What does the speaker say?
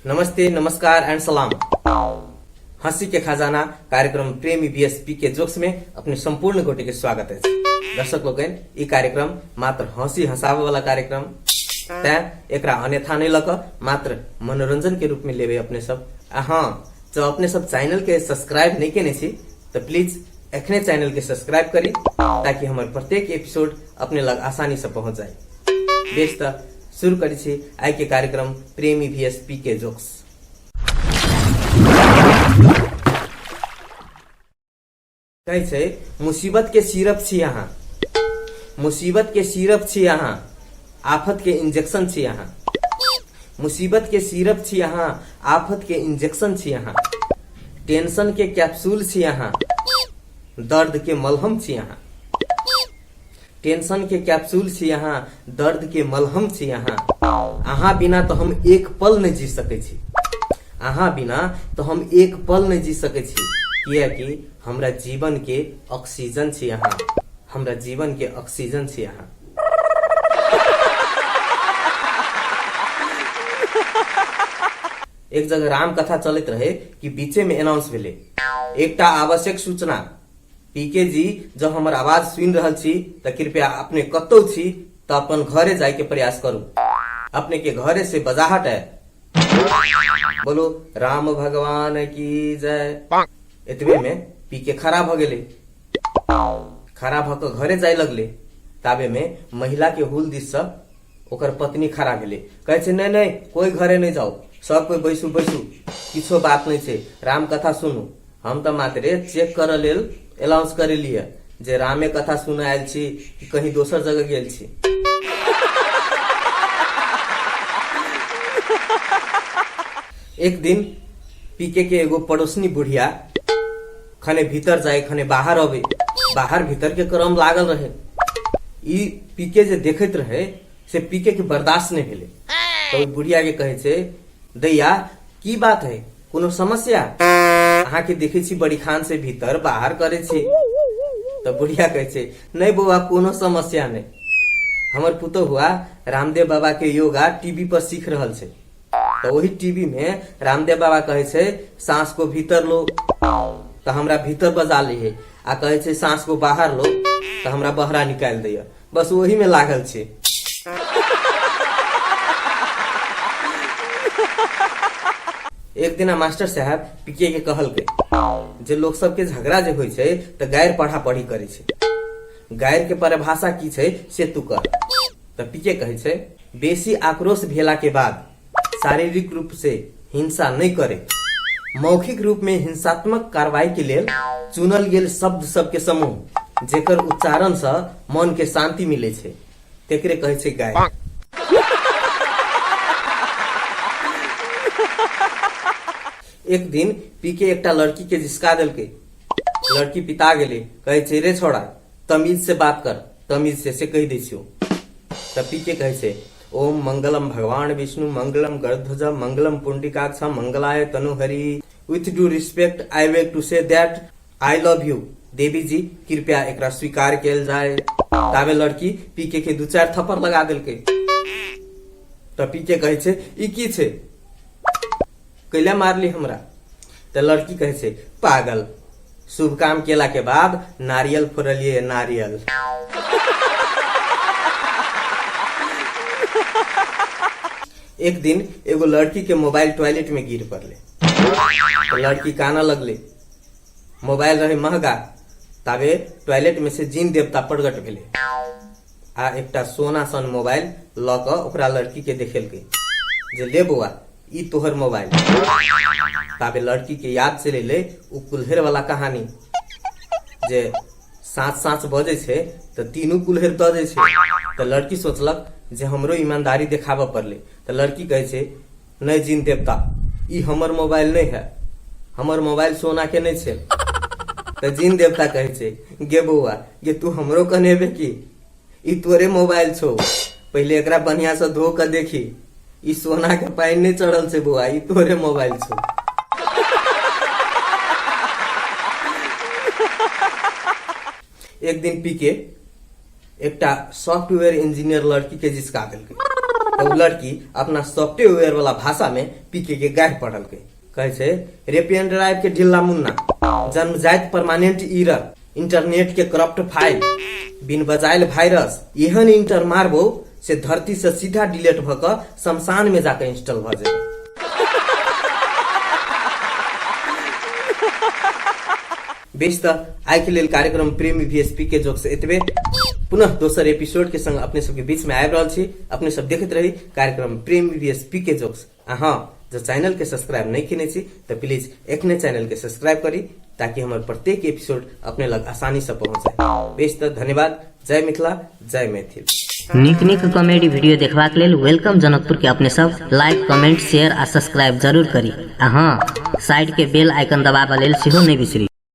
नमस्ते, नमस्कार एंड सलाम। हंसी के खजाना कार्यक्रम प्रेमी बीएसपी के जोक्स में अपने संपूर्ण गोटे के स्वागत है। दर्शक लोग, ये कार्यक्रम मात्र हंसी हंसावे वाला कार्यक्रम एकरा अन्यथा नहीं लक मात्र मनोरंजन के रूप में लेवे अपने सब। हाँ, जो अपने सब चैनल के सब्सक्राइब नहीं केने छी तो प्लीज एखने चैनल के सब्सक्राइब करी ताकि हमारे प्रत्येक एपिसोड अपने लग आसानी से पहुंच जाए। बेस तो शुरू करी छी आई के कार्यक्रम प्रेमी बीएसपी के जोक्स। कहे छे मुसीबत के सिरप छी यहाँ, मुसीबत के सिरप छी यहाँ, आफत के इंजेक्शन छी यहाँ। मुसीबत के सिरप छी यहाँ, आफत के इंजेक्शन छी यहाँ। टेंशन के कैप्सूल छी यहाँ, दर्द के मलहम छी यहाँ। टेंशन के कैप्सूल छी यहाँ, दर्द के मलहम छी यहाँ। अहाँ बिना तो हम एक पल नहीं जी सके छी, अहाँ बिना तो हम एक पल नहीं जी सके छी, कियाकि हमरा जीवन के ऑक्सीजन छी यहाँ, हमरा जीवन के ऑक्सीजन छी यहाँ। एक जगह राम कथा चलित रहे कि बीचे में अनाउंस भेले एकटा आवश्यक सूचना। पीके जी जब हमार आवाज सुन रहल छी तो कृपया अपने कतौ छी तो अपन घरे जाए के प्रयास करू। अपने के घरे से बजाहट है, बोलो राम भगवान की जय। इतने में पीके खड़ा भ गेले, खड़ा भ के घरे जाए लगले। ताबे में महिला के हुल दिस से ओकर पत्नी खड़ा भेले, कहे छे नहीं नहीं कोई घरे नहीं जाओ, सब कोई बैसू बैसू, किछो बात नहीं छे, राम कथा सुनू। हम तो मात्र चेक कर लेल अनाउंस करे लिए जे रामे कथा सुना आयल छी कि कहीं दोसर जगह गेल छी। एक दिन पीके के एगो पड़ोसनी बुढ़िया खने भीतर जाए खने बाहर आवे, बाहर भीतर के क्रम लागल रहे। ई पीके जे देखत रहे से पीके के बर्दाश्त नहीं भेले तो बुढ़िया के कहे छे दैया की बात है, कोनो समस्या? अहाँ के देखे छी बड़ी खान से भीतर बाहर करे छी। तो बुढ़िया कहे छे नहीं बउआ कोनो समस्या नहीं, हमर पुतो हुआ रामदेव बाबा के योगा टीवी पर सीख रहल छे। तो वही टीवी में रामदेव बाबा कहे छे सांस को भीतर लो तो हमरा भीतर बजा ली, आ कहे छे सांस को बाहर लो तो हमरा बहरा निकाल दिया। बस वही में लागल छे। एक दिन मास्टर साहब पीके के कहल के जे लोग सबके झगड़ा जे होय छे तो गैर पढ़ा पढ़ी करे छे, गैर के परिभाषा की छे से तू कर। तो पीके कहे छे बेसी आक्रोश भेला के बाद शारीरिक रूप से हिंसा नहीं करे, मौखिक रूप में हिंसात्मक कार्रवाई के लेल चुनल गेल शब्द सबके समूह जेकर उच्चारण से मन के शांति मिले छे तेकरे कहे छे गैर। एक दिन पीके एकटा लड़की के जिसका दिल के, लड़की पिता गेले, कहे छे रे छोड़ा तमीज से बात कर, तमीज से कह दै छियो। तब पीके कहे छे ओम मंगलम भगवान विष्णु मंगलम गरुड़ध्वज मंगलम पुंडरीकाक्ष मंगलाय तनुहरि। With due respect I wake to say that I love you. Devi ji कृपया एकरा स्वीकार कैल जाए। ताबे लड़की पीके के दू चार थप्पड़ लगा दिल के। तो पीके कहे छे ई की छे, कैला मारली हमरा? तो लड़की कहे छे पागल, शुभ काम केला के बाद नारियल फोड़लिए नारियल। एक दिन एगो लड़की के मोबाइल टॉयलेट में गिर पड़ले तो लड़की काना लगले, मोबाइल रहे महंगा। ताबे टॉयलेट में से जिन देवता प्रगट भेले आ एकटा सोना सन मोबाइल ल क ओकरा लड़की के देखेल के जे ले बउआ ई तोहर मोबाइल। ताबे लड़की के याद से ले उ कुल्हेर वाला कहानी जे साँच साँच बजे छे तो तीनों कुल्हेर द दे छे। तो लड़की सोचलक जे हमरो ईमानदारी देखाबे पड़ले। तो लड़की कहे छे नहीं जिन देवता ई हमर मोबाइल नहीं है, हमर मोबाइल सोना के नहीं छे। तो जिन देवता कहे छे गे बउआ ये तू हमरो कनेबे की, ई तोरे मोबाइल छो, पहले एकरा बढ़िया से धो के देखी, ई सोना के पानी नहीं चढ़ल छे बुआ, ई तोरे मोबाइल छो। एक दिन पी के एकटा सॉफ्टवेयर इंजीनियर लड़की के जिसका देलकै। तो उ लड़की अपना सॉफ्टवेयर वाला भाषा में पीके के गाढ़ पढ़लकै। कहे छै रे पेन ड्राइव के ढिल्ला मुन्ना, जन्मजात परमानेंट एरर, इंटरनेट के करप्ट फाइल, बिन बजाइल वायरस, एहन इंटर मारबो से धरती से सीधा डिलीट भ क शमशान में जाकर इंस्टॉल भ जाए। बेस त आइ के लेल कार्यक्रम प्रेम VSP के जोक से एतबे। पुनः दोसर एपिसोड के संग अपने सबके बीच में आबि रहल छी। अपने सब देखैत रही कार्यक्रम प्रेम VSP के जोक्स। हाँ, जो चैनल के सब्सक्राइब नहीं किने छी तो प्लीज एखने चैनल के सब्सक्राइब करी, ताकि हमारे प्रत्येक एपिसोड अपने लग आसानी से पहुंच जाए। बेस त धन्यवाद। जय मिथिला, जय मैथिल। नीक नीक कॉमेडी वीडियो देखबाक लेल वेलकम जनकपुर के अपने सब लाइक, कमेंट, शेयर आ सब्सक्राइब जरूर करी। हाँ, साइड के बेल आइकन दबाबा लेल सेहो नहीं बिसरी।